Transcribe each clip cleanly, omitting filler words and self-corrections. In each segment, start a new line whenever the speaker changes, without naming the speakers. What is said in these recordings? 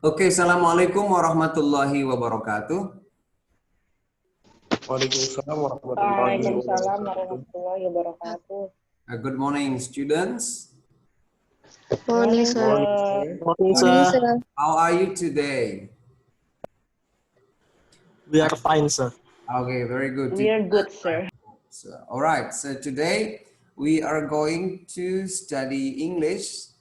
Oke, Assalamualaikum warahmatullahi wabarakatuh.
Waalaikumsalam warahmatullahi
Waalaikumsalam
wabarakatuh.
warahmatullahi wabarakatuh.
Good morning, students.
Morning,
Morning,
sir.
Morning,
sir.
sir.
Morning,
Morning,
sir.
sir.
How are you today?
We are fine, sir.
Okay, very good.
We are good, sir.
All right, so today we are going to study English.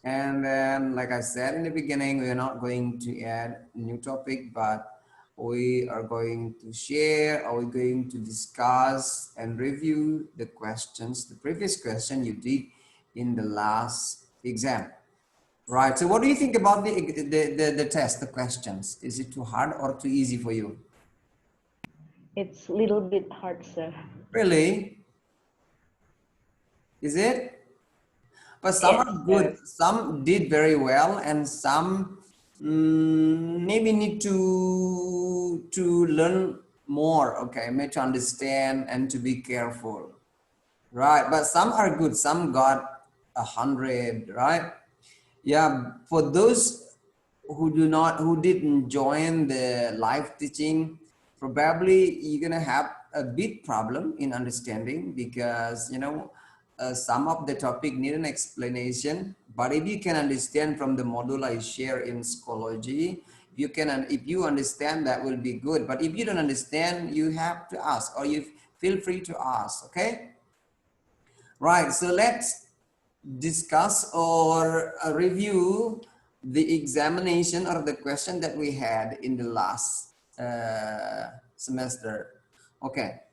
And then, like I said in the beginning, we are not going to add a new topic, but we are going to share, or we're going to discuss and review the questions, the previous question you did in the last exam. Right. So what do you think about the test, the questions? Is it too hard or too easy for you?
It's a little bit hard, sir.
Really? Is it? But some
Yes,
are
sir.
good. Some did very well, and some maybe need to learn more. Okay, maybe to understand and to be careful. Right. But some are good. Some got 100. Right. Yeah. For those who didn't join the live teaching, probably you're gonna have a big problem in understanding, because some of the topic need an explanation. But if you can understand from the module I share in Schoology, if you understand, that will be good. But if you don't understand, you have to ask, or you feel free to ask. Okay. Right. So let's discuss or review the examination or the question that we had in the last semester. Okay,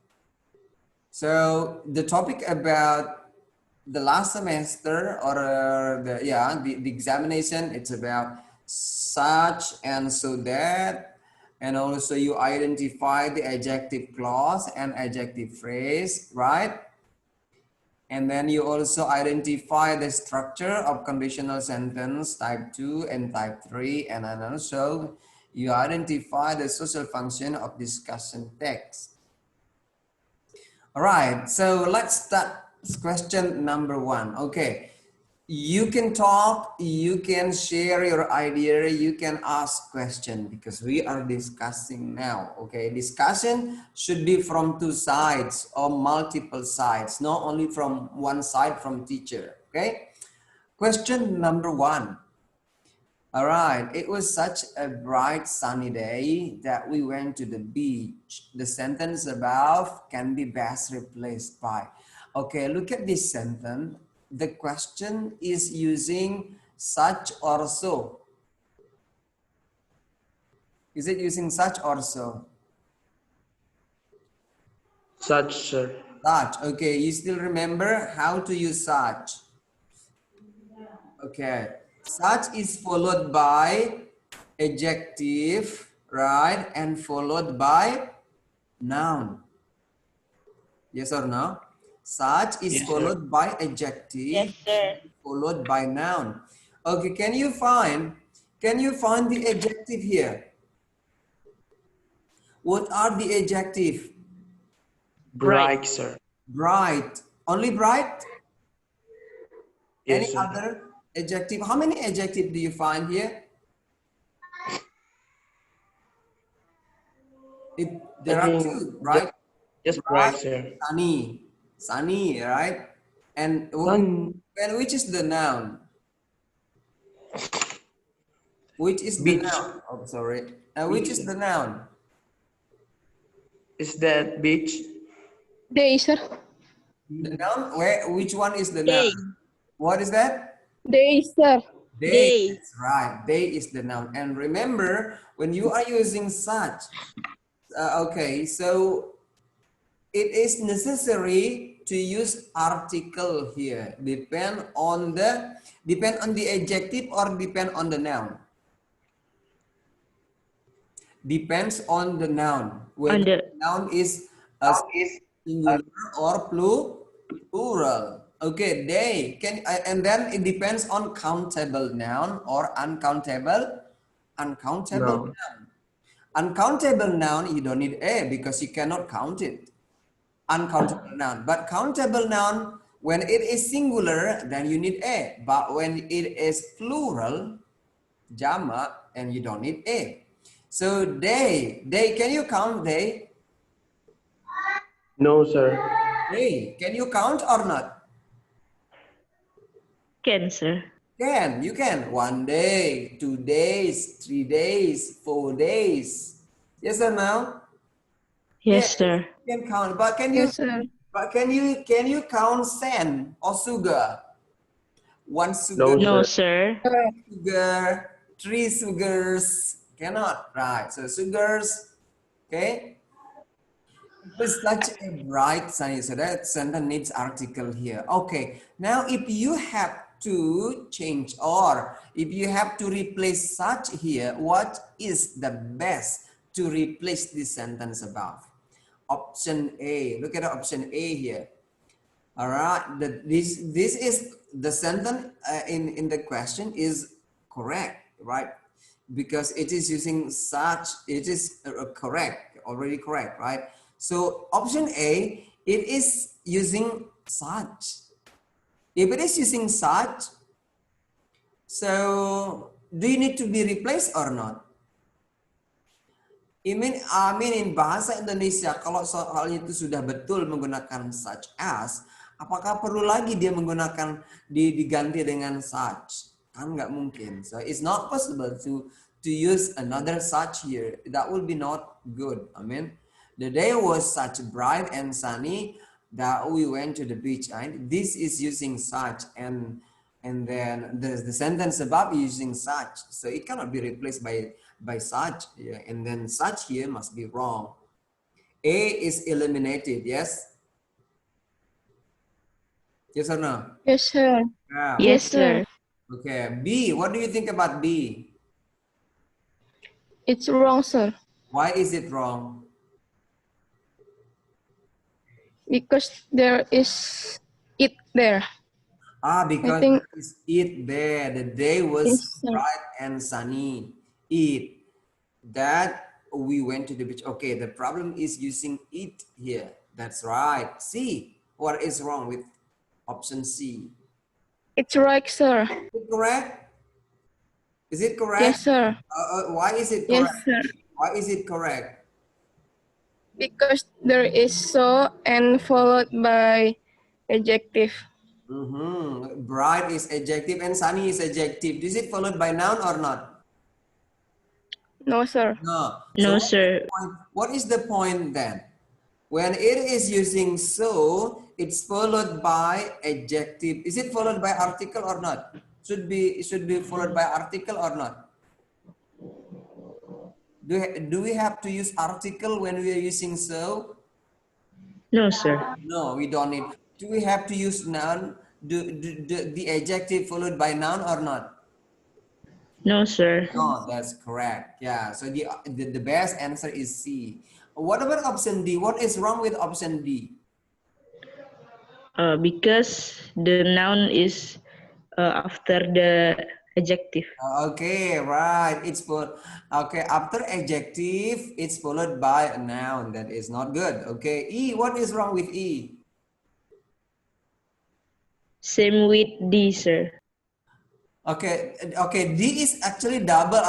so the topic about the last semester, or the examination, it's about such and so that, and also you identify the adjective clause and adjective phrase, right? And then you also identify the structure of conditional sentence type 2 and type 3. And then also you identify the social function of discussion text. All right, so let's start question number 1. Okay. You can talk, you can share your idea, you can ask question, because we are discussing now. Okay, discussion should be from two sides or multiple sides, not only from one side from teacher. Okay, question number 1. All right, it was such a bright sunny day that we went to the beach. The sentence above can be best replaced by. Okay, look at this sentence. The question is using such or so. Is it using such or so?
Such, sir.
Such. Okay, you still remember how to use such? Okay, such is followed by adjective, right? And followed by noun. Yes or no? Such is
Yes, sir.
followed by adjective.
Yes, sir.
Followed by noun. Okay, can you find the adjective here? What are the adjective?
Bright, sir.
Bright. Only bright?
Yes,
Any
sir.
other adjective? How many adjectives do you find here? There
I
are
think
two, right?
just bright, sir.
Sunny. Sunny, right? And
Sun.
which is the noun? Which is the
Beach.
noun? Oh, sorry. Which is the noun?
Is that beach?
Day, sir.
The noun? Which one is the
Day.
noun? What is that?
Day, sir.
Day.
Day.
That's right. Day is the noun. And remember, when you are using such, okay, so it is necessary to use article here. Depend on the adjective or depend on the noun? Depends on the noun. Whether the noun is a singular or plural. Okay, day and then it depends on countable noun or uncountable
No.
noun. Uncountable noun, you don't need a because you cannot count it. Uncountable noun, but countable noun, when it is singular, then you need a. But when it is plural, Jama, and you don't need A. So they, can you count they?
No, sir.
They, can you count or not?
Can, sir.
Can, you can. 1 day, 2 days, 3 days, 4 days. Yes or no?
Yes,
Yes,
sir.
you can count. But
Yes, sir.
can you count sand or sugar? One sugar,
No,
No,
sir.
sir.
sugar, 3 sugars. Cannot, right? So sugars, okay? It was such a bright sunny, so that sentence needs article here. Okay, now if you have to change or if you have to replace such here, what is the best to replace this sentence above? Option A, look at option A here. All right, this is the sentence in the question is correct, right? Because it is using such, it is correct, already correct, right? So option A, it is using such. If it is using such, so do you need to be replaced or not? I mean in bahasa Indonesia, kalau soal itu sudah betul menggunakan such as, apakah perlu lagi dia menggunakan diganti dengan such? Kan nggak mungkin. So it's not possible to use another such here. That will be not good. I mean, the day was such bright and sunny that we went to the beach. Right? This is using such and then the sentence above using such. So it cannot be replaced by such, yeah, and then such here must be wrong. A is eliminated, yes? Yes or no?
Yes, sir.
Yeah.
Yes,
Yes, sir.
sir.
Okay, B, what do you think about B?
It's wrong, sir.
Why is it wrong?
Because there is it there. I
Because
think
there is it there. The day was
yes, sir.
bright and sunny. It. That we went to the beach. Okay, the problem is using it here. That's right. C. What is wrong with option C?
It's right, sir.
Is it correct? Is it correct?
Yes, sir.
Why is it
Yes,
correct?
sir.
Why is it correct?
Because there is so and followed by adjective.
Bright is adjective and sunny is adjective. Is it followed by noun or not?
No, sir.
No. So
No, sir.
what is the point then? When it is using so, it's followed by adjective. Is it followed by article or not? It should be followed by article or not? Do we have to use article when we are using so?
No, sir.
No, we don't need. Do we have to use noun? The adjective followed by noun or not?
No, sir.
No, that's correct. Yeah. So the best answer is C. What about option D? What is wrong with option D?
Because the noun is after the adjective.
Okay, right. It's for okay. After adjective, it's followed by a noun. That is not good. Okay. E. What is wrong with E?
Same with D, sir.
Okay. Okay. D is actually double.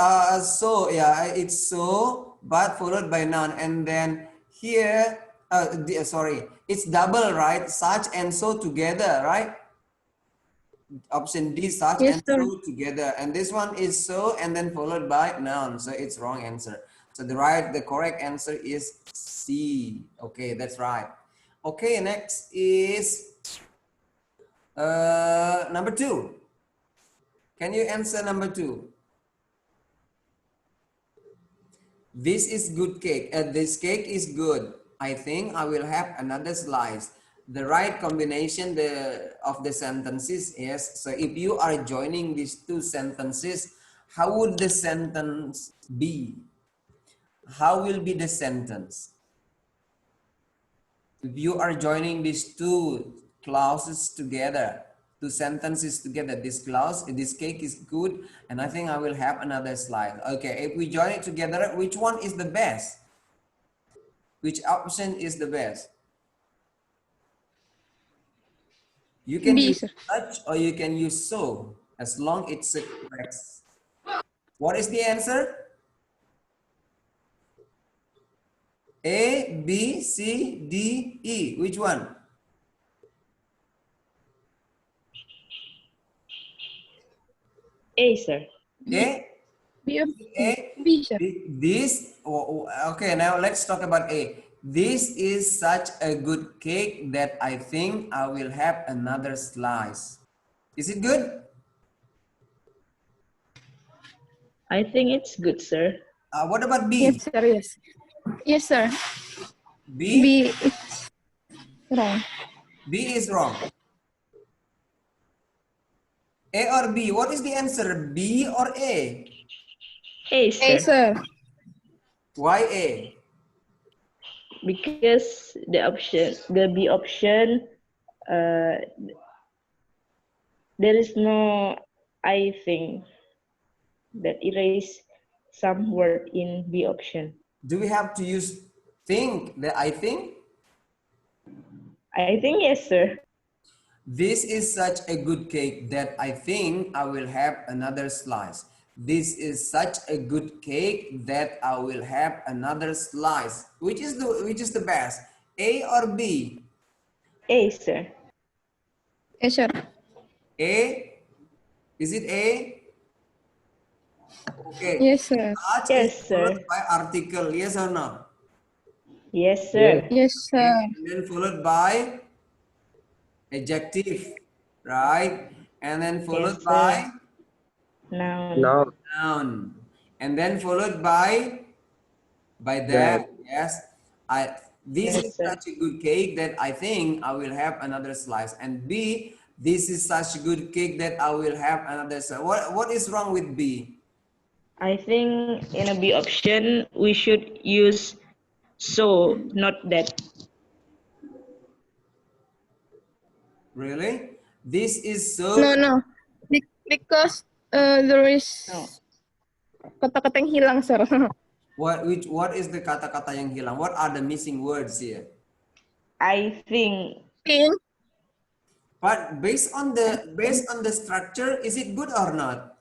So yeah, it's so, but followed by noun, and then here. Sorry, it's double, right? Such and so together, right? Option D, such
Yes,
and
sir.
so together, and this one is so and then followed by noun, so it's wrong answer. So the correct answer is C. Okay, that's right. Okay, next is number 2. Can you answer number 2? This is good cake. This cake is good. I think I will have another slice. The right combination of the sentences is, so if you are joining these two sentences, how would the sentence be? How will be the sentence? If you are joining these two clauses together, two sentences together, this clause, this cake is good, and I think I will have another slide. Okay, if we join it together, which one is the best? Which option is the best? You can
B,
use
sir.
such or you can use so, as long it's correct. What is the answer? A, B, C, D, E. Which one?
A, sir.
A?
B of
A?
B, sir.
This, okay, now let's talk about A. This is such a good cake that I think I will have another slice. Is it good?
I think it's good, sir.
What about B?
Yes, sir. Yes. Yes, sir.
B?
B is wrong.
B is wrong. A or B? What is the answer? B or A?
A,
A,
sir.
sir.
Why A?
Because the B option, uh, there is no I think that erase some word in B option.
Do we have to use think, the I think?
I think yes, sir.
This is such a good cake that I think I will have another slice. This is such a good cake that I will have another slice. Which is the best? A or B?
A, sir.
Yes, sir.
A? Is it A? Okay.
Yes, sir.
Such is
Yes,
followed
sir.
by article. Yes or no?
Yes,
Yes.
sir.
Yes,
Okay.
sir.
And then followed by adjective, right? And then followed
Yes,
by
sir. Noun.
Now,
noun. And then followed by
that.
that. Yes. This is
Yes, sir.
such a good cake that I think I will have another slice. And B, this is such a good cake that I will have another slice. What is wrong with B?
I think in a B option we should use so, not that.
Really? This is
No,
so.
no. Because there is
No.
kata-kata yang hilang, sir.
What is the kata-kata yang hilang? What are the missing words here?
I think
Think.
But based on the structure, is it good or not?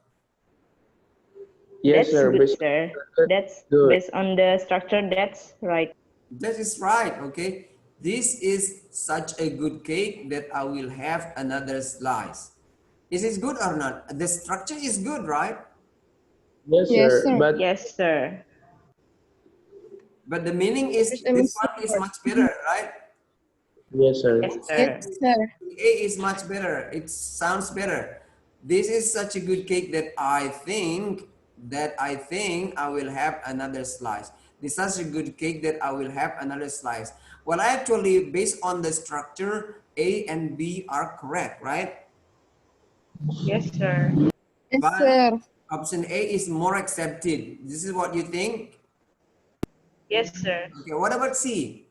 Yes,
that's
sir.
good,
Based
sir. That's
good.
based on the structure. That's right.
That is right, okay. This is such a good cake that I will have another slice. Is it good or not? The structure is good, right?
Yes,
Yes,
sir.
sir.
But
Yes, sir.
But the meaning is,
There's a
this
missing
one is
word.
much better, right?
yes, sir.
Yes,
Yes,
sir.
sir.
A is much better. It sounds better. This is such a good cake that I think I will have another slice. This is such a good cake that I will have another slice. Well, actually, based on the structure, A and B are correct, right?
Yes, sir.
Yes,
But
sir.
option A is more accepted. This is what you think?
Yes, sir.
Okay, what about C?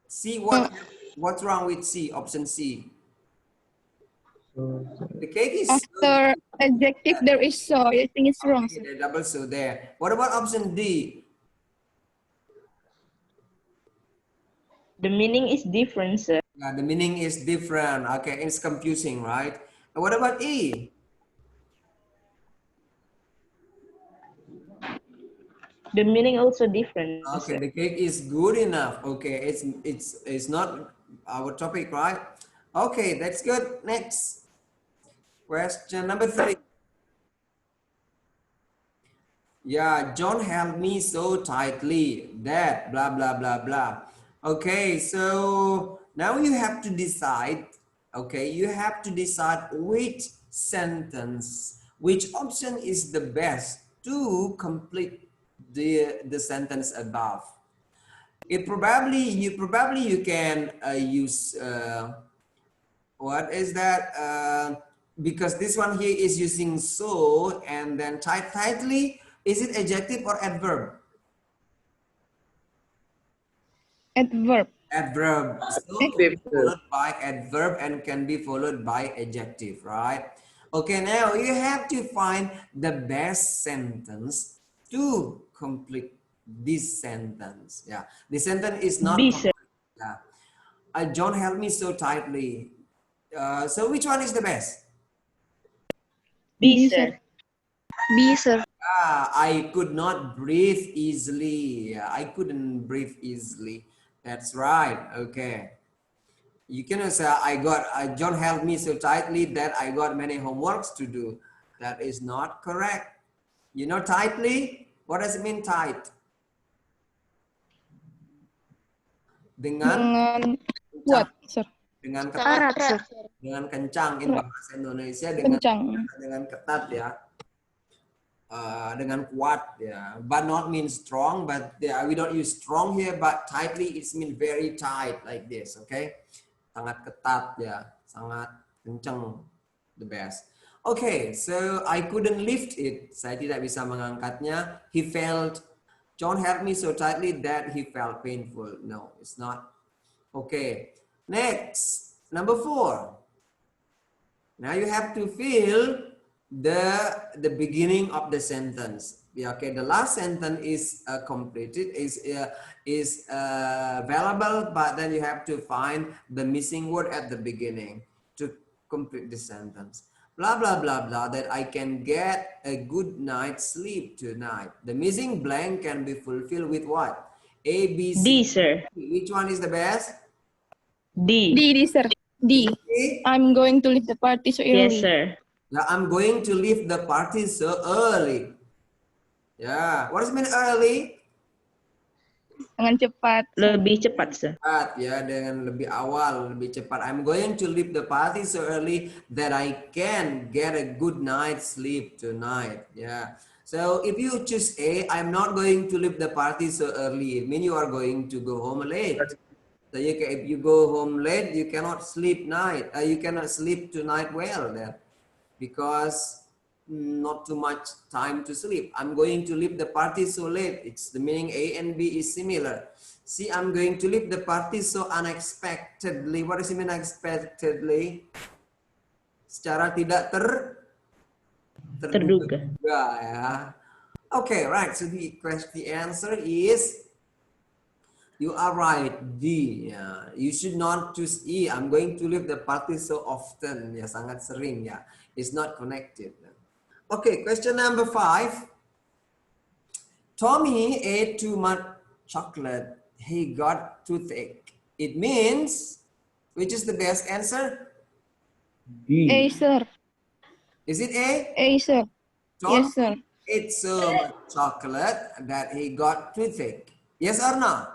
C, what's wrong with C? Option C. The cake is good.
After adjective, there is so. I think it's wrong,
Okay,
sir.
the double so there. What about option D?
The meaning is different, sir.
Yeah, the meaning is different. Okay, it's confusing, right? And what about E?
The meaning also different,
Okay,
sir.
the cake is good enough. Okay, it's not our topic, right? Okay, that's good. Next question number 3. Yeah, John held me so tightly that blah blah blah blah. Okay, so now you have to decide. Okay, you have to decide which sentence, which option is the best to complete the sentence above. You can use what is that? Because this one here is using so and then tightly. Is it adjective or adverb?
Adverb.
Adverb. So can be
Active, sir.
followed by adverb and can be followed by adjective, right? Okay, now you have to find the best sentence to complete this sentence. Yeah, the sentence is not
B, sir.
complete. Yeah. John held me so tightly. So which one is the best?
B, sir.
B, sir.
I could not breathe easily. Yeah, I couldn't breathe easily. That's right. Okay. You can say John held me so tightly that I got many homeworks to do. That is not correct. You know tightly? What does it mean tight? Dengan
Dengan
kencang.
kuat, sir.
Dengan ketat.
Erat, sir.
Dengan kencang in
Erat.
bahasa Indonesia
Kencang.
dengan ketat ya. Dengan kuat ya. But not means strong, but we don't use strong here, but tightly it means very tight like this, okay? Sangat ketat ya, sangat kencang, the best. Okay, so I couldn't lift it. Saya tidak bisa mengangkatnya. John held me so tightly that he felt painful. No, it's not. Okay, next, number 4. Now you have to fill the beginning of the sentence. Yeah, okay, the last sentence is completed, is valuable, but then you have to find the missing word at the beginning to complete the sentence. Blah, blah, blah, blah, that I can get a good night's sleep tonight. The missing blank can be fulfilled with what? A, B, C.
D, sir.
Which one is the best?
D.
D, sir. D.
A?
I'm going to leave the party so early.
Yes, sir.
Yeah, I'm going to leave the party so early. Yeah, what does it mean early?
Dengan cepat.
Lebih cepat, sir.
Cepat ya, dengan lebih awal, lebih cepat. I'm going to leave the party so early that I can get a good night's sleep tonight. Yeah. So if you choose A, I'm not going to leave the party so early. It means you are going to go home late. So if you go home late, you cannot sleep night. You cannot sleep tonight well then, because not too much time to sleep. I'm going to leave the party so late. It's the meaning A and B is similar. See, I'm going to leave the party so unexpectedly. What does it mean unexpectedly? Secara tidak terduga ya. Okay, right. So the answer is, you are right, D. Yeah. You should not choose E. I'm going to leave the party so often. Ya, sangat sering ya. It's not connected. Okay, question number 5. Tommy ate too much chocolate. He got toothache. It means, which is the best answer?
A, sir.
Is it A?
A, sir.
Tom
Yes, sir.
ate so much chocolate that he got toothache. Yes or no?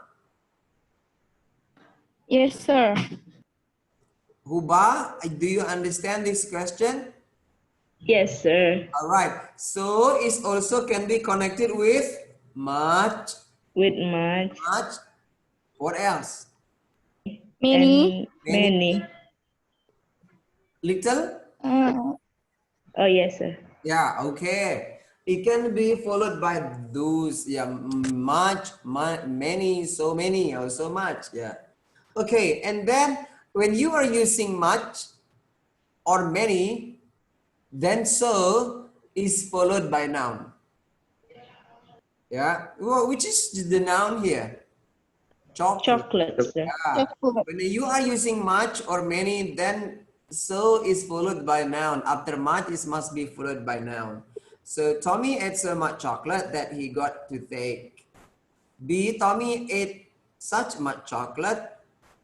Yes, sir.
Huba, do you understand this question?
Yes, sir.
All right. So it also can be connected with much.
With much.
Much. What else?
Many.
And many.
Little?
Oh, yes, sir.
Yeah, okay. It can be followed by those. Yeah, much, many, so many, or so much. Yeah. Okay, and then when you are using much or many, then so is followed by noun. Yeah, well, which is the noun here?
Chocolate, sir.
Yeah.
Chocolate.
When you are using much or many, then so is followed by noun. After much, it must be followed by noun. So Tommy ate so much chocolate that he got toothache. B, Tommy ate such much chocolate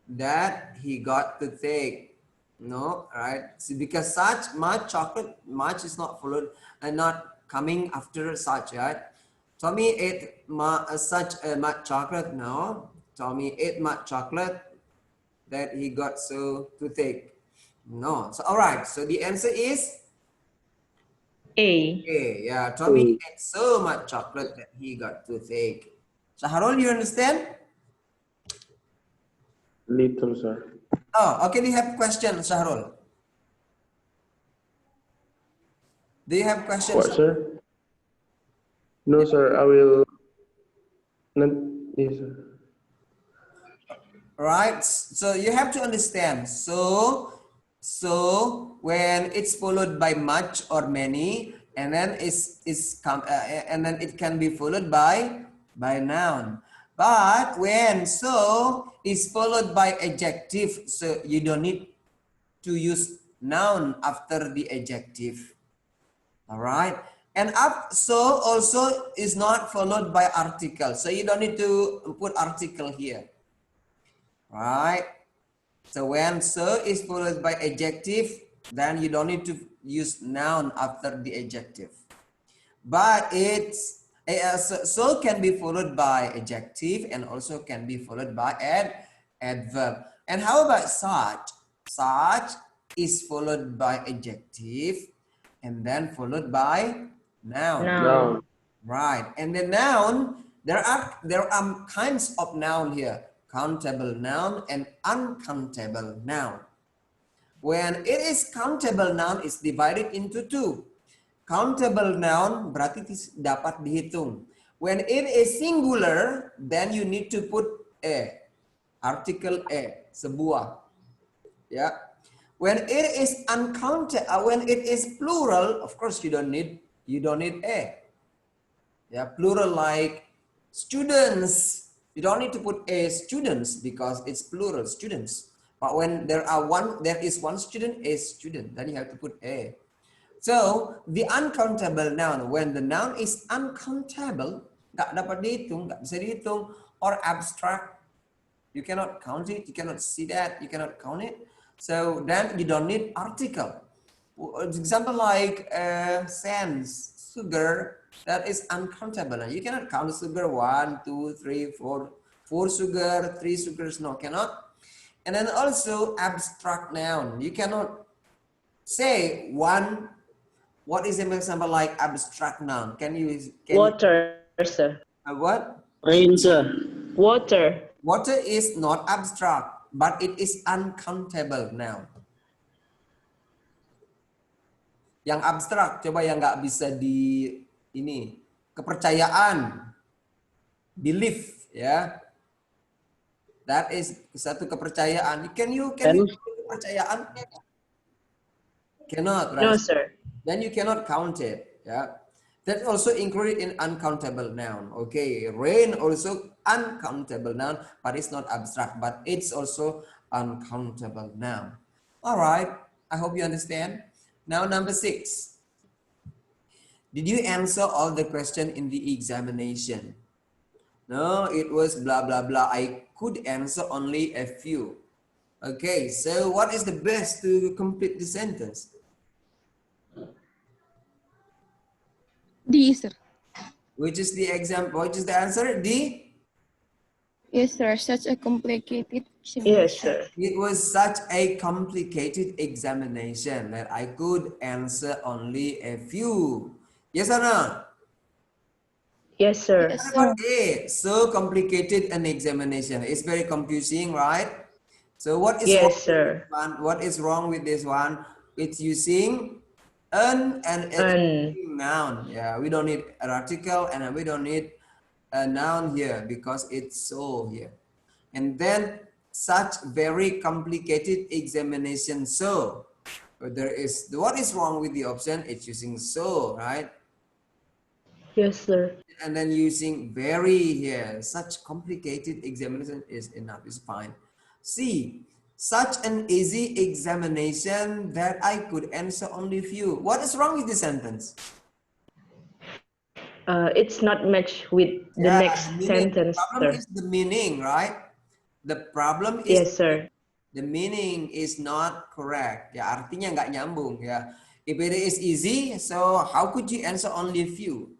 that he got toothache. No, right? So because such much chocolate, much is not followed and not coming after such, right? Tommy ate such much chocolate. No, Tommy ate much chocolate that he got so toothache. No. So all right. So the answer is
A.
A. Yeah, Tommy ate so much chocolate that he got toothache. Shahrul, you understand?
Little, sir.
Oh, okay. Do you have questions, Shahrul? Do you have questions?
What, sir? No, sir. I will not. Yes, sir.
Right. So you have to understand. So when it's followed by much or many, and then and then it can be followed by noun. But when so is followed by adjective, so you don't need to use noun after the adjective. All right. And up so also is not followed by article. So you don't need to put article here. Right. So when so is followed by adjective, then you don't need to use noun after the adjective. But it's so can be followed by adjective and also can be followed by adverb. And how about such? Such is followed by adjective and then followed by noun.
Noun.
Right. And the noun, there are kinds of noun here. Countable noun and uncountable noun. When it is countable noun, it's divided into two. Countable noun berarti dapat dihitung. When it is singular, then you need to put a, article a, sebuah. Yeah. When it is when it is plural, of course you don't need a. Yeah, plural like students. You don't need to put a students because it's plural students. But when there is one student, a student, then you have to put a. So the uncountable noun, when the noun is uncountable, nggak dapat dihitung, nggak bisa dihitung, or abstract, you cannot count it, you cannot see that, you cannot count it. So then you don't need article. Example like sense, sugar, that is uncountable. You cannot count sugar 1, 2, 3, 4, 4 sugar, 3 sugars, no, cannot. And then also abstract noun. You cannot say one. What is an example like abstract noun?
Water, sir.
What?
Rain, sir.
Water.
Water is not abstract, but it is uncountable noun. Yang abstrak, coba yang nggak bisa ini kepercayaan, belief, ya. That is satu kepercayaan. Can you kepercayaan? Cannot, right?
No, sir.
Then you cannot count it. Yeah, that's also included in uncountable noun. Okay, rain also uncountable noun, but it's not abstract, but it's also uncountable noun. All right, I hope you understand. Now number 6. Did you answer all the question in the examination? No, it was blah blah blah. I could answer only a few. Okay, so what is the best to complete the sentence?
D, sir.
Which is the example? Which is the answer? D?
Yes, sir. Such a complicated
Yes, sir.
It was such a complicated examination that I could answer only a few. Yes or no?
Yes, sir.
Yes,
What
sir.
about A? So complicated an examination. It's very confusing, right? So what is wrong
Yes, sir.
with this one? What is wrong with this one? It's using an and
An.
noun. Yeah, we don't need an article and we don't need a noun here because it's so here. And then such very complicated examination. So there is, what is wrong with the option? It's using so, right?
Yes, sir.
And then using very here. Such complicated examination is enough, is fine. C, such an easy examination that I could answer only few. What is wrong with the sentence?
It's not matched with the next sentence,
The problem
sir.
is the meaning, right? The problem is
Yes, sir.
the meaning is not correct. Ya, artinya nggak nyambung ya. If it is easy, so how could you answer only a few?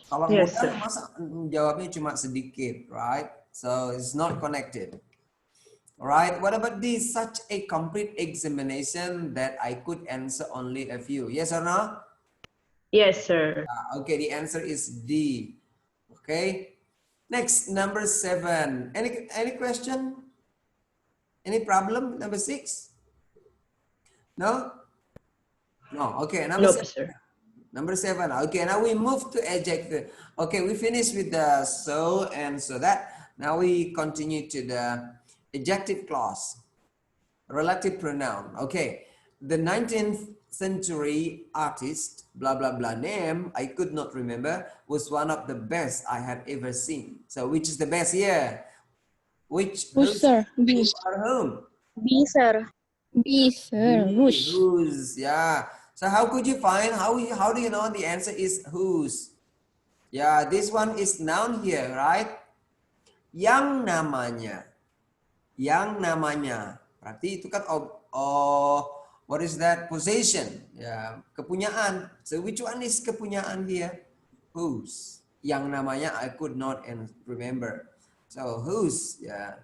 Kalau
Yes,
mudah,
sir.
masa jawabnya cuma sedikit, right? So it's not connected. Alright, what about this? Such a complete examination that I could answer only a few. Yes or no?
Yes, sir.
Okay, the answer is D. Okay. Next, number 7. Any question? Any problem? Number 6? No? No. Okay, number
Nope,
7.
sir.
Number 7. Okay, now we move to adjective. Okay, we finished with the so and so that. Now we continue to the adjective clause. Relative pronoun. Okay. The 19th century artist, blah, blah, blah name, I could not remember, was one of the best I had ever seen. So which is the best here? Which
Push, sir. B.
are whom?
B, sir.
B, sir.
B,
Whose?
whose, yeah. So how could you find, how do you know the answer is whose? Yeah, this one is noun here, right? Yang namanya. Yang namanya. Berarti itu kan what is that? Possession. Ya, kepunyaan. So which one is kepunyaan here? Whose? Yang namanya I could not remember. So whose? Yeah.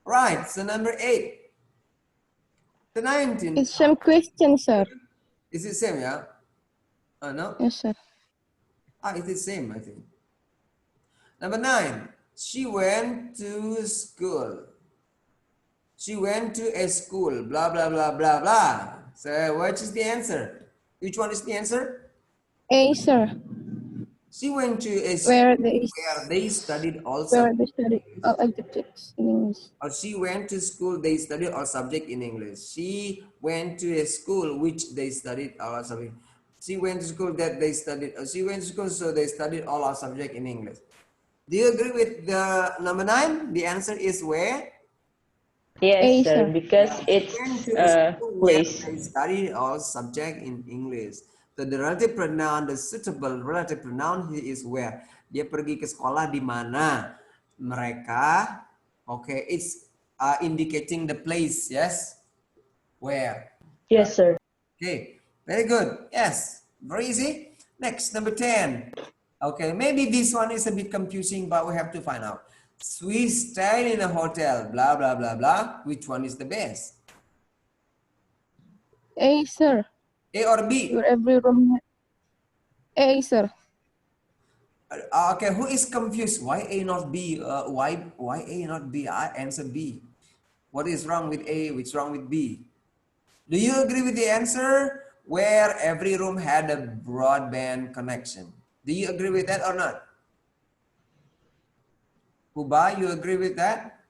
Right. So number 8. The 19th.
It's some question, sir.
Is it same? Yeah. No.
Yes, sir.
It is same. I think. Number 9. She went to school. She went to a school, blah, blah, blah, blah, blah. So what is the answer? Which one is the answer?
A, sir.
She went to a school
Where
where they studied all
they
subjects.
study all subjects in English.
Or she went to school, they studied all subject in English. She went to a school which they studied all subject. She went to school that they studied, she went to school so they studied all our subject in English. Do you agree with the number 9? The answer is where?
Yes,
A,
sir,
sir.
because it's
Went to a
a
school where
place.
they study all subject in English. So the relative pronoun, the suitable relative pronoun here is where. Dia pergi ke sekolah di mana mereka. Okay, it's indicating the place. Yes, where.
Yes, sir.
Okay, very good. Yes, very easy. Next, number 10. Okay, maybe this one is a bit confusing, but we have to find out. We stayed in a hotel, blah, blah, blah, blah. Which one is the best?
A, sir.
A or B?
Your every room. A, sir.
Okay, who is confused? Why A not B? Why A not B? I answer B. What is wrong with A? What's wrong with B? Do you agree with the answer? Where every room had a broadband connection. Do you agree with that or not? Huba, you agree with that?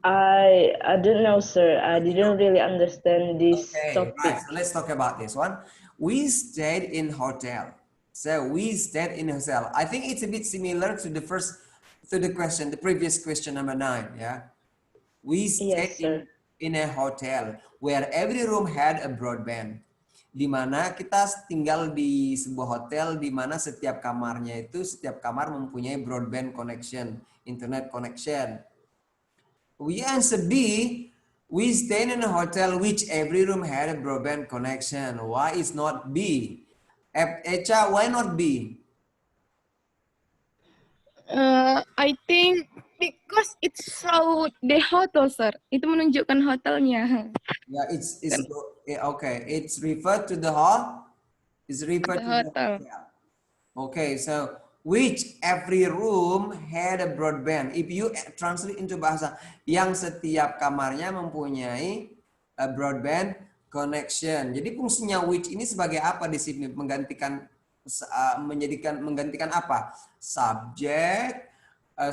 I don't know, sir. I didn't really understand this
Okay,
topic.
right. So let's talk about this one. We stayed in hotel. So we stayed in hotel. I think it's a bit similar to the question, the previous question number 9. Yeah. We stayed
Yes, sir.
in a hotel where every room had a broadband. Di mana kita tinggal di sebuah hotel di mana setiap kamar mempunyai broadband connection, internet connection. We answer B. We stayed in a hotel which every room had a broadband connection. Why is not B? Echa, why not B?
I think because it's so the hotel, sir. Itu menunjukkan hotelnya.
Yeah, okay. It's referred to the hall. It's referred
The
to the
hotel.
hotel. Okay, so which every room had a broadband. If you translate into bahasa, yang setiap kamarnya mempunyai a broadband connection. Jadi fungsinya which ini sebagai apa di sini? Menggantikan apa? Subjek,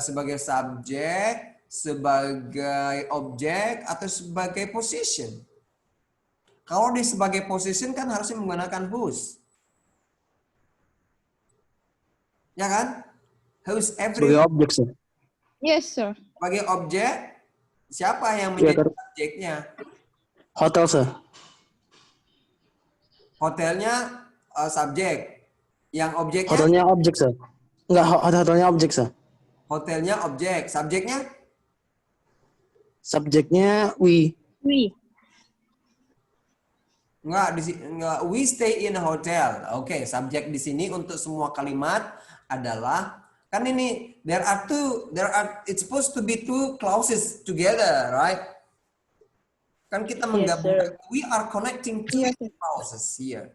sebagai subjek, sebagai objek, atau sebagai position. Kalau di sebagai position kan harusnya menggunakan whose. Ya kan? Whose every
Sebagai objek, sir.
Yes, sir.
sebagai objek, siapa yang menjadi subjeknya?
Hotel, sir.
Hotelnya subjek. Yang objeknya?
Hotelnya objek, sir. Enggak, hotelnya objek, sir.
Hotelnya objek. Subjeknya?
Subjeknya we.
We.
Enggak, we stay in a hotel. Oke, subjek di sini untuk semua kalimat adalah kan ini it's supposed to be two clauses together, right? Kan kita menggabungkan, we are connecting two clauses here.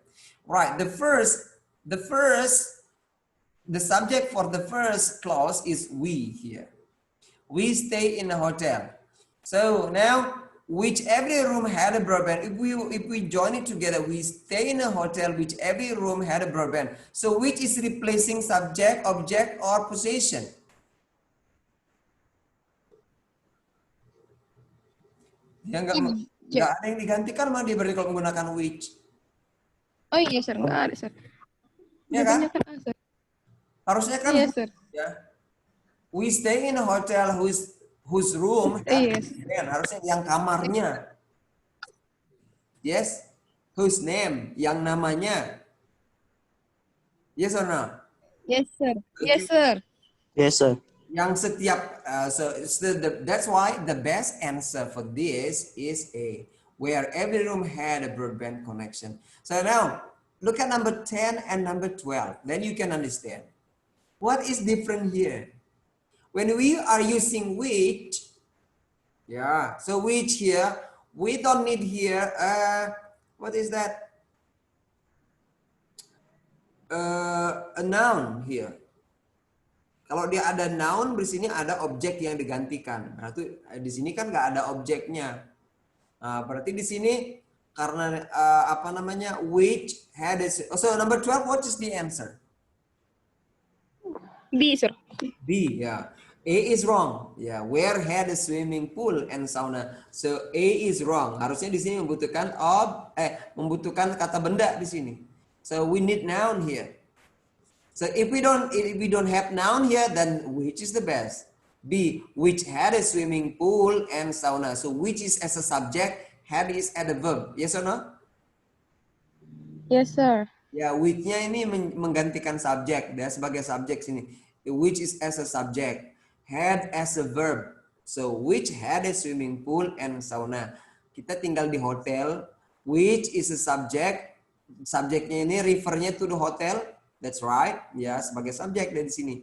Right, the subject for the first clause is we here. We stay in a hotel. So now, which every room had a broadband. If we join it together, we stay in a hotel which every room had a broadband. So which is replacing subject, object, or possession? Ya nggak ada yang digantikan mah dia berarti kalau menggunakan which.
Oh iya, sir. Nggak ada, sir.
Ya kan?
Kan, sir.
Harusnya kan.
Iya, sir.
Ya. We stay in a hotel whose room had a broadband. Harusnya yang kamarnya. Yes? Whose name? Yang namanya. Yes or no?
Yes, sir.
Okay.
Yes, sir.
Yes, sir.
Yang setiap, so it's that's why the best answer for this is A, where every room had a broadband connection. So now, look at number 10 and number 12. Then you can understand. What is different here? When we are using which, yeah, so which here, we don't need here, what is that? A noun here. Kalau dia ada noun, di sini ada objek yang digantikan. Berarti di sini kan nggak ada objeknya. Nah, berarti di sini karena apa namanya, which had a, so number 12, what is the answer?
B, sir.
B, ya. A is wrong. Ya, where had a swimming pool and sauna. So A is wrong. Harusnya di sini membutuhkan kata benda di sini. So we need noun here. So if we don't have noun here, then which is the best? B, which had a swimming pool and sauna. So which is as a subject, had is as a verb. Yes or no?
Yes, sir.
Ya, which-nya ini menggantikan subjek. Dia sebagai subjek sini. Which is as a subject, had as a verb. So which had a swimming pool and sauna. Kita tinggal di hotel. Which is a subject. Subjeknya ini refernya to the hotel. That's right, ya, sebagai subjek dari sini.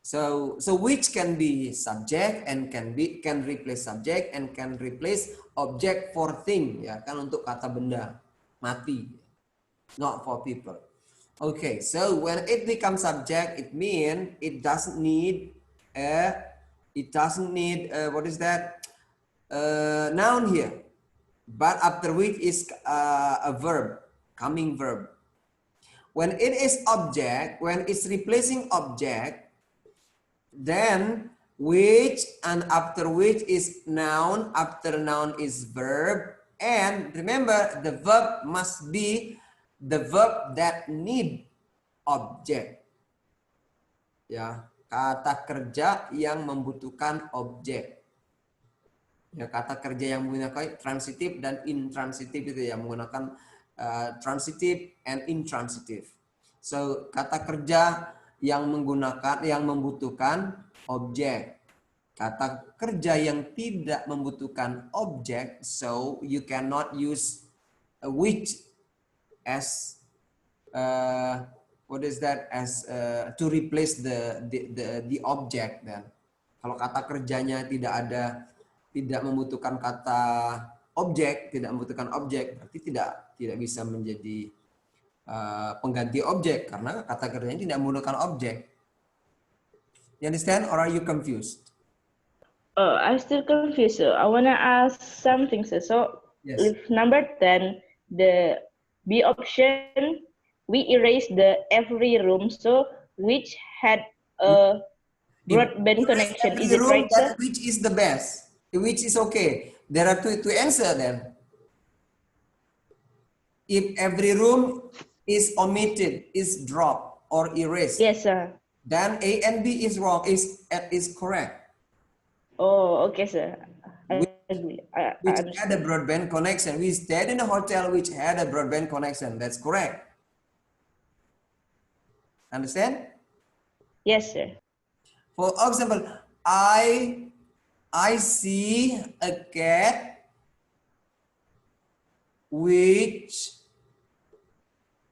So which can be subject and can replace subject and can replace object for thing, ya kan, untuk kata benda mati, not for people. Okay, so when it becomes subject, it means it doesn't need what is that, noun here, but after which is a verb, coming verb. When it is object, when it's replacing object, then which and after which is noun, after noun is verb, and remember the verb must be the verb that need object. Ya, kata kerja yang membutuhkan objek. Ya, kata kerja yang menggunakan transitif dan intransitif itu, yang menggunakan transitive and intransitive. So kata kerja yang membutuhkan objek. Kata kerja yang tidak membutuhkan objek, so you cannot use which as what is that, as to replace the object. Dan kalau kata kerjanya tidak membutuhkan kata objek, berarti tidak bisa menjadi pengganti objek karena kata kerjanya tidak menggunakan objek. You understand or are you confused?
I'm still confused. So I wanna ask something. So
Yes.
if number 10, the B option, we erase the every room. So which had a broadband connection? Is it right, sir?
Which is the best? Which is okay. There are two answer then. If every room is omitted, is dropped or erased,
Yes, sir.
then A and B is wrong. Is correct.
Oh, okay, sir. I agree.
Which had a broadband connection. We stayed in a hotel which had a broadband connection. That's correct. Understand?
Yes, sir.
For example, I see a cat which,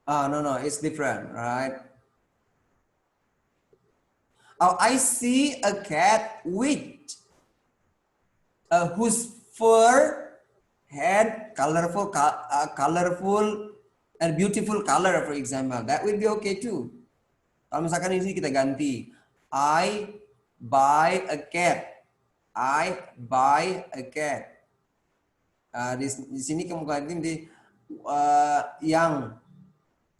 no, it's different, right? Oh, I see a cat which, whose fur had colorful and beautiful color, for example. That will be okay too. Kalau misalkan ini kita ganti, I buy a cat. I buy a cat. Di sini kemudian yang,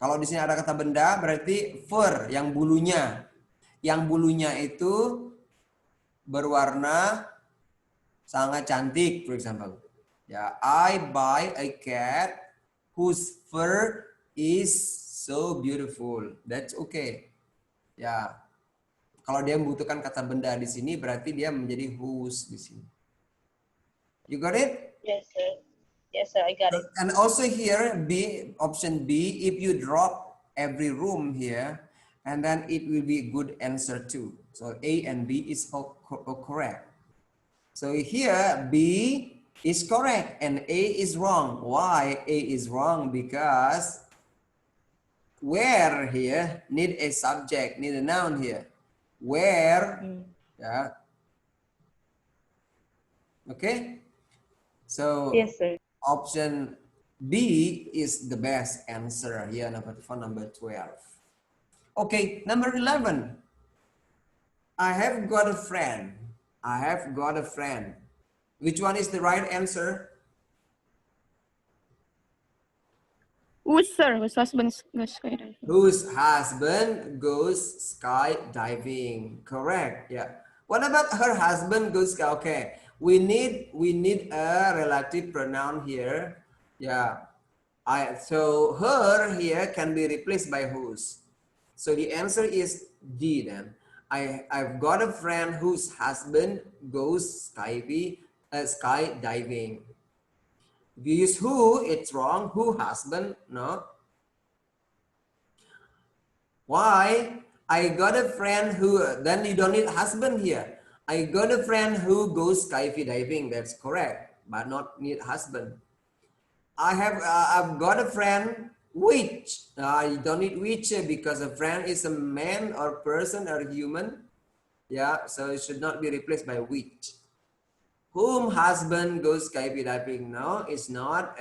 kalau di sini ada kata benda berarti fur, yang bulunya. Yang bulunya itu berwarna sangat cantik, for example. Ya, I buy a cat whose fur is so beautiful. That's okay. Ya, kalau dia membutuhkan kata benda di sini, berarti dia menjadi whose di sini. You got it?
Yes, sir. Yes, sir. I got it.
And also here, B, option B, if you drop every room here, and then it will be a good answer too. So A and B is all correct. So here B is correct and A is wrong. Why A is wrong? Because where here need a subject, need a noun here. Where, yeah. Okay. So
Yes, sir.
option B is the best answer here, for number 12. Okay, number 11. I have got a friend. I have got a friend. Which one is the right answer?
Whose, sir? Whose husband goes skydiving?
Whose husband goes skydiving? Correct. Yeah. What about her husband goes sky? Okay. We need a relative pronoun here. Yeah. So her here can be replaced by whose. So the answer is D then. I've got a friend whose husband goes skydiving. If you use who, it's wrong. Who husband? No. Why? I got a friend who, then you don't need husband here. I got a friend who goes skydiving. That's correct, but not need husband. I've got a friend which, you don't need which because a friend is a man or person or human. Yeah, so it should not be replaced by which. Whom husband goes skydiving? No, it's not.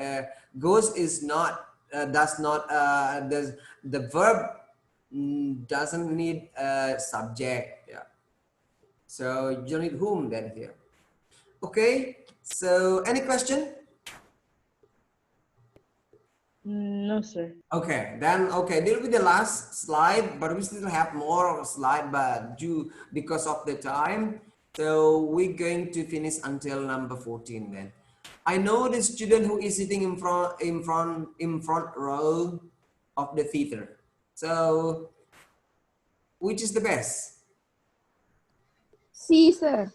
Goes is not, does not, the verb doesn't need a subject. Yeah. So you don't need whom then here. Okay. So any question?
No, sir.
Okay, then okay, this will be the last slide, but we still have more slide, but due because of the time, so we're going to finish until number 14 then. I know the student who is sitting in front row of the theater. So which is the best?
C, sir.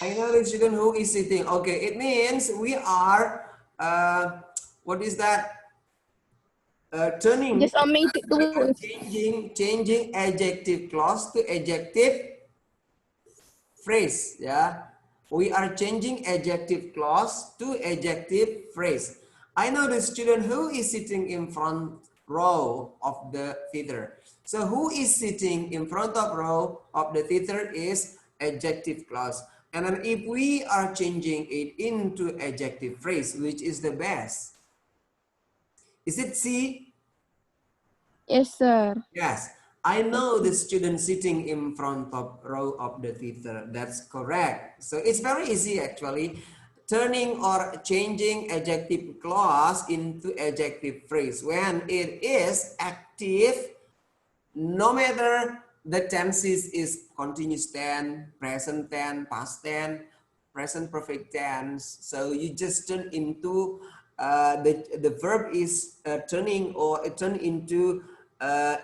I know the student who is sitting. Okay, it means we are what is that? Turning,
Just omit it to
changing adjective clause to adjective phrase. Yeah, we are changing adjective clause to adjective phrase. I know the student who is sitting in front row of the theater. So who is sitting in front of row of the theater is adjective clause. And then if we are changing it into adjective phrase, which is the best? Is it C?
yes, sir.
Yes, I know the student sitting in front of row of the theater. That's correct. So it's very easy actually. Turning or changing adjective clause into adjective phrase. When it is active, no matter the tenses is continuous tense, present tense, past tense, present perfect tense. So you just turn into the verb is turning or turn into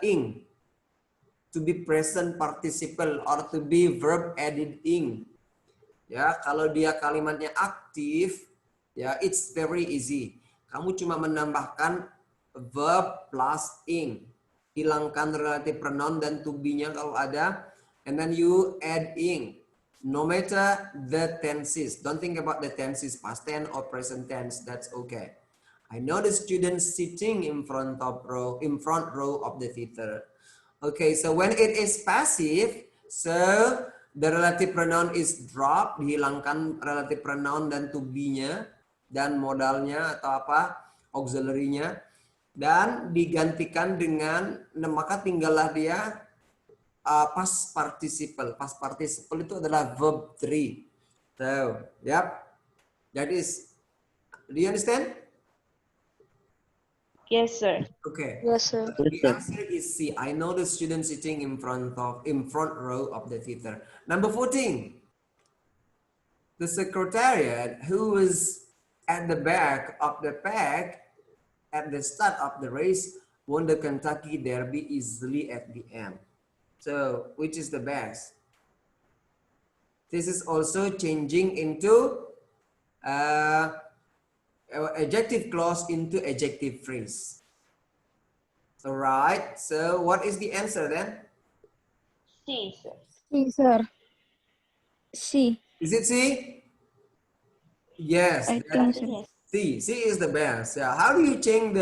ing to be present participle or to be verb added ing. Ya, kalau dia kalimatnya aktif, ya it's very easy. Kamu cuma menambahkan verb plus ing. Hilangkan relative pronoun dan to be-nya kalau ada, and then you add ing. No matter the tenses. Don't think about the tenses, past tense or present tense. That's okay. I know the student sitting in front row of the theater. Okay, so when it is passive, so the relative pronoun is dropped, dihilangkan relative pronoun dan to be-nya dan modalnya atau apa, auxiliary-nya, dan digantikan dengan, maka tinggallah dia past participle. Past participle itu adalah verb 3. So, yep, that is, do you understand?
Yes, sir.
Okay.
Yes, sir.
The answer is C. I know the student sitting in front row of the theater. Number 14. The secretariat who was at the back of the pack at the start of the race won the Kentucky Derby easily at the end. So, which is the best? This is also changing into adjective clause into adjective phrase. All right. So what is the answer then?
C, sir.
C, sir. C.
Is it C? Yes,
I
that
think
is
so.
Yes.
C. C is the best. Yeah. How do you change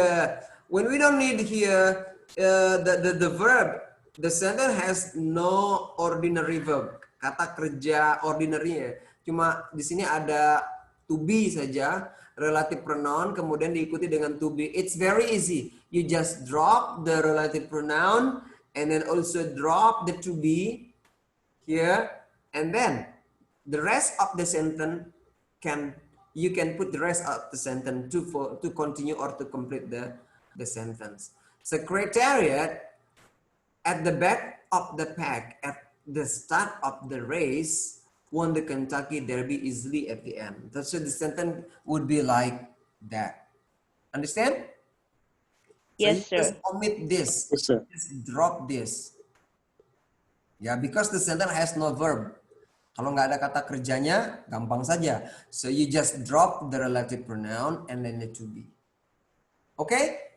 when we don't need here the verb, the sentence has no ordinary verb. Kata kerja ordinary, cuma di sini ada to be saja, relative pronoun kemudian diikuti dengan to be. It's very easy. You just drop the relative pronoun and then also drop the to be here, and then the rest of the sentence you can put the rest of the sentence to continue or to complete the sentence. Secretariat at the back of the pack at the start of the race won the Kentucky Derby easily at the end. So the sentence would be like that. Understand? So you
Yes,
just
sir.
omit this,
Yes, sir.
just drop this. Ya, because the sentence has no verb. Kalau nggak ada kata kerjanya, gampang saja. So you just drop the relative pronoun and then the to be. Okay?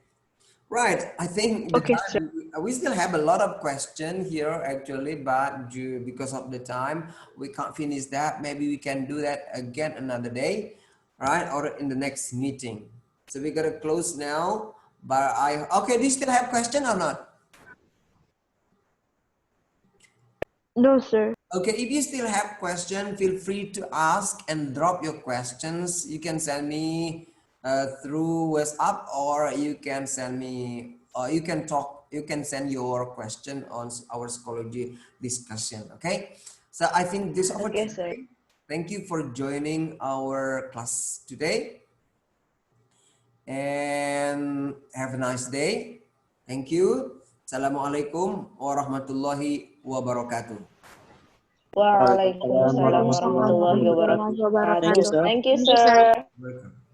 Right. I think the
Okay, sir.
time, we still have a lot of questions here actually, but because of the time, we can't finish that. Maybe we can do that again another day, right? Or in the next meeting. So we gotta close now. But okay, do you still have question or not?
No, sir.
Okay, if you still have question, feel free to ask and drop your questions. You can send me through WhatsApp, or you can send me, you can send your question on our Schoology discussion. Okay, so I think this over
Okay, sir.
today. Thank you for joining our class today, and have a nice day. Thank you. Assalamualaikum warahmatullahi wabarakatuh.
Waalaikumsalam
Waalaikumsalam
warahmatullahi
warahmatullahi
wabarakatuh.
wabarakatuh.
Thank you, sir.
Thank you,
Thank you, sir.
sir.
Welcome.